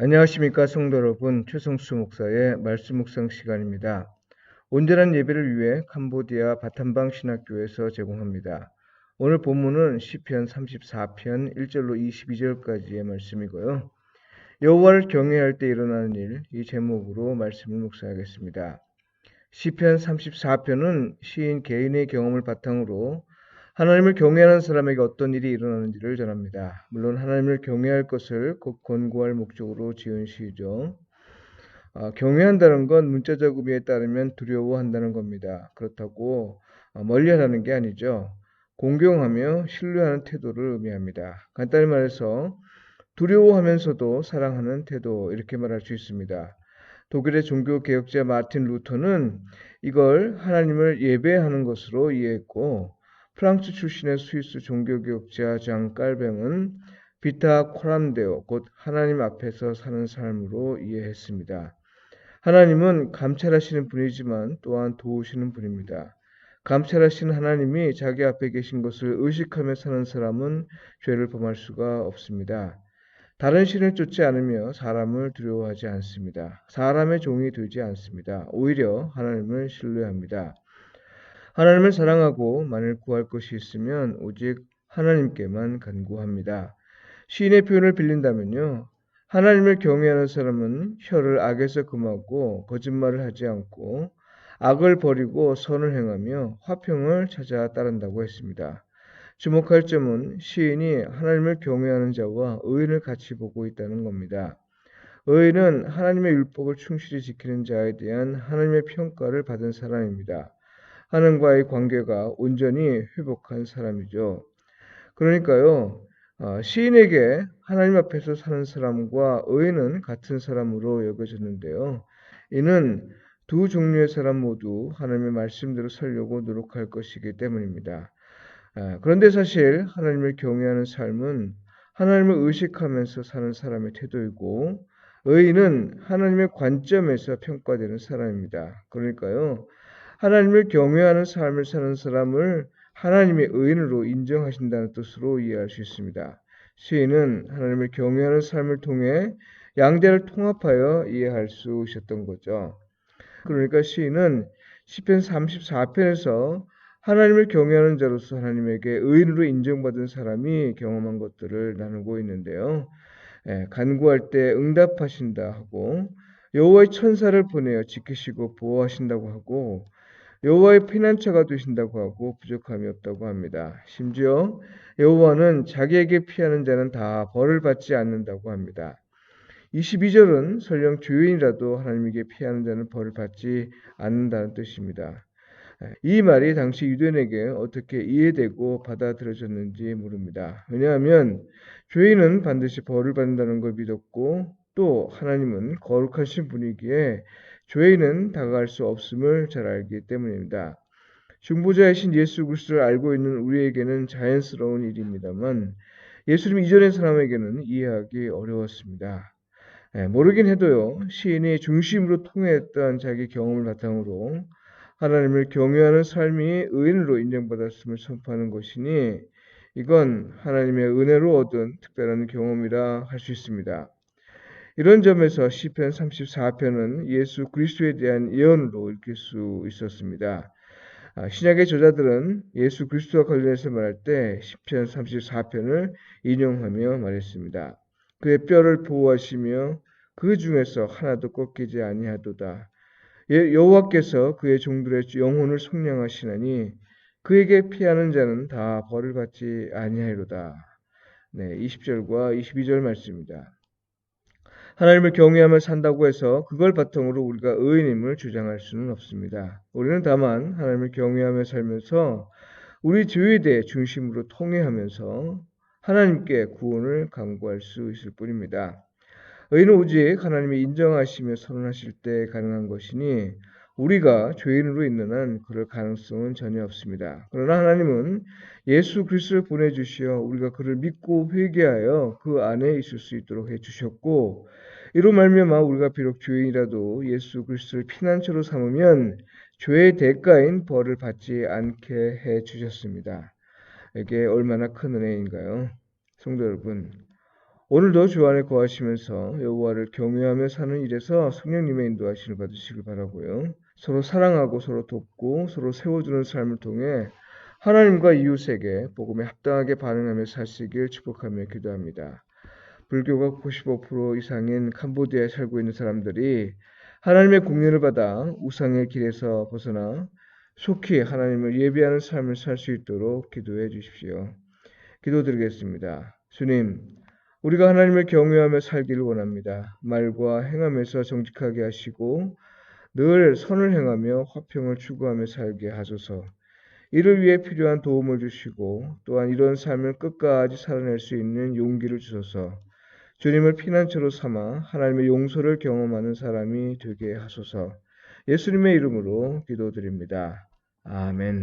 안녕하십니까 성도 여러분, 최성수 목사의 말씀 묵상 시간입니다. 온전한 예배를 위해 캄보디아 바탐방 신학교에서 제공합니다. 오늘 본문은 시편 34편 1절로 22절까지의 말씀이고요. 여호와를 경외할 때 일어나는 일, 이 제목으로 말씀을 묵상하겠습니다. 시편 34편은 시인 개인의 경험을 바탕으로 하나님을 경외하는 사람에게 어떤 일이 일어나는지를 전합니다. 물론 하나님을 경외할 것을 꼭 권고할 목적으로 지은 시죠. 경외한다는 건 문자적 의미에 따르면 두려워한다는 겁니다. 그렇다고 멀리하라는 게 아니죠. 공경하며 신뢰하는 태도를 의미합니다. 간단히 말해서 두려워하면서도 사랑하는 태도, 이렇게 말할 수 있습니다. 독일의 종교개혁자 마틴 루터는 이걸 하나님을 예배하는 것으로 이해했고, 프랑스 출신의 스위스 종교개혁자 장 깔뱅은 비타 코람데오, 곧 하나님 앞에서 사는 삶으로 이해했습니다. 하나님은 감찰하시는 분이지만 또한 도우시는 분입니다. 감찰하시는 하나님이 자기 앞에 계신 것을 의식하며 사는 사람은 죄를 범할 수가 없습니다. 다른 신을 쫓지 않으며 사람을 두려워하지 않습니다. 사람의 종이 되지 않습니다. 오히려 하나님을 신뢰합니다. 하나님을 사랑하고 만일 구할 것이 있으면 오직 하나님께만 간구합니다. 시인의 표현을 빌린다면요. 하나님을 경외하는 사람은 혀를 악에서 금하고 거짓말을 하지 않고 악을 버리고 선을 행하며 화평을 찾아 따른다고 했습니다. 주목할 점은 시인이 하나님을 경외하는 자와 의인을 같이 보고 있다는 겁니다. 의인은 하나님의 율법을 충실히 지키는 자에 대한 하나님의 평가를 받은 사람입니다. 하나님과의 관계가 온전히 회복한 사람이죠. 그러니까요, 시인에게 하나님 앞에서 사는 사람과 의인은 같은 사람으로 여겨졌는데요. 이는 두 종류의 사람 모두 하나님의 말씀대로 살려고 노력할 것이기 때문입니다. 그런데 사실 하나님을 경외하는 삶은 하나님을 의식하면서 사는 사람의 태도이고, 의인은 하나님의 관점에서 평가되는 사람입니다. 그러니까요, 하나님을 경외하는 삶을 사는 사람을 하나님의 의인으로 인정하신다는 뜻으로 이해할 수 있습니다. 시인은 하나님을 경외하는 삶을 통해 양대를 통합하여 이해할 수 있었던 거죠. 그러니까 시인은 시편 34편에서 하나님을 경외하는 자로서 하나님에게 의인으로 인정받은 사람이 경험한 것들을 나누고 있는데요. 간구할 때 응답하신다 하고, 여호와의 천사를 보내어 지키시고 보호하신다고 하고, 여호와의 피난처가 되신다고 하고 부족함이 없다고 합니다. 심지어 여호와는 자기에게 피하는 자는 다 벌을 받지 않는다고 합니다. 22절은 설령 죄인이라도 하나님에게 피하는 자는 벌을 받지 않는다는 뜻입니다. 이 말이 당시 유대인에게 어떻게 이해되고 받아들여졌는지 모릅니다. 왜냐하면 죄인은 반드시 벌을 받는다는 걸 믿었고, 또 하나님은 거룩하신 분이기에 죄인은 다가갈 수 없음을 잘 알기 때문입니다. 중보자이신 예수 그리스도를 알고 있는 우리에게는 자연스러운 일입니다만, 예수님 이전의 사람에게는 이해하기 어려웠습니다. 모르긴 해도요, 시인이 중심으로 통해했던 자기 경험을 바탕으로 하나님을 경외하는 삶이 의인으로 인정받았음을 선포하는 것이니, 이건 하나님의 은혜로 얻은 특별한 경험이라 할 수 있습니다. 이런 점에서 시편 34편은 예수 그리스도에 대한 예언으로 읽힐 수 있었습니다. 신약의 저자들은 예수 그리스도와 관련해서 말할 때 시편 34편을 인용하며 말했습니다. 그의 뼈를 보호하시며 그 중에서 하나도 꺾이지 아니하도다. 여호와께서 그의 종들의 영혼을 속량하시나니 그에게 피하는 자는 다 벌을 받지 아니하리로다. 20절과 22절 말씀입니다. 하나님을 경외하며 산다고 해서 그걸 바탕으로 우리가 의인임을 주장할 수는 없습니다. 우리는 다만 하나님을 경외하며 살면서 우리 죄에 대해 중심으로 통회하면서 하나님께 구원을 간구할 수 있을 뿐입니다. 의인은 오직 하나님이 인정하시며 선언하실 때 가능한 것이니, 우리가 죄인으로 있는 한 그럴 가능성은 전혀 없습니다. 그러나 하나님은 예수 그리스도를 보내주시어 우리가 그를 믿고 회개하여 그 안에 있을 수 있도록 해주셨고, 이로 말미암아 우리가 비록 죄인이라도 예수 그리스도를 피난처로 삼으면 죄의 대가인 벌을 받지 않게 해주셨습니다. 이게 얼마나 큰 은혜인가요? 성도 여러분, 오늘도 주 안에 거하시면서 여호와를 경외하며 사는 일에서 성령님의 인도하심을 받으시길 바라고요. 서로 사랑하고 서로 돕고 서로 세워주는 삶을 통해 하나님과 이웃에게 복음에 합당하게 반응하며 사시길 축복하며 기도합니다. 불교가 95% 이상인 캄보디아에 살고 있는 사람들이 하나님의 국면을 받아 우상의 길에서 벗어나 속히 하나님을 예배하는 삶을 살 수 있도록 기도해 주십시오. 기도드리겠습니다. 주님, 우리가 하나님을 경외하며 살기를 원합니다. 말과 행함에서 정직하게 하시고 늘 선을 행하며 화평을 추구하며 살게 하소서. 이를 위해 필요한 도움을 주시고 또한 이런 삶을 끝까지 살아낼 수 있는 용기를 주소서. 주님을 피난처로 삼아 하나님의 용서를 경험하는 사람이 되게 하소서. 예수님의 이름으로 기도드립니다. 아멘.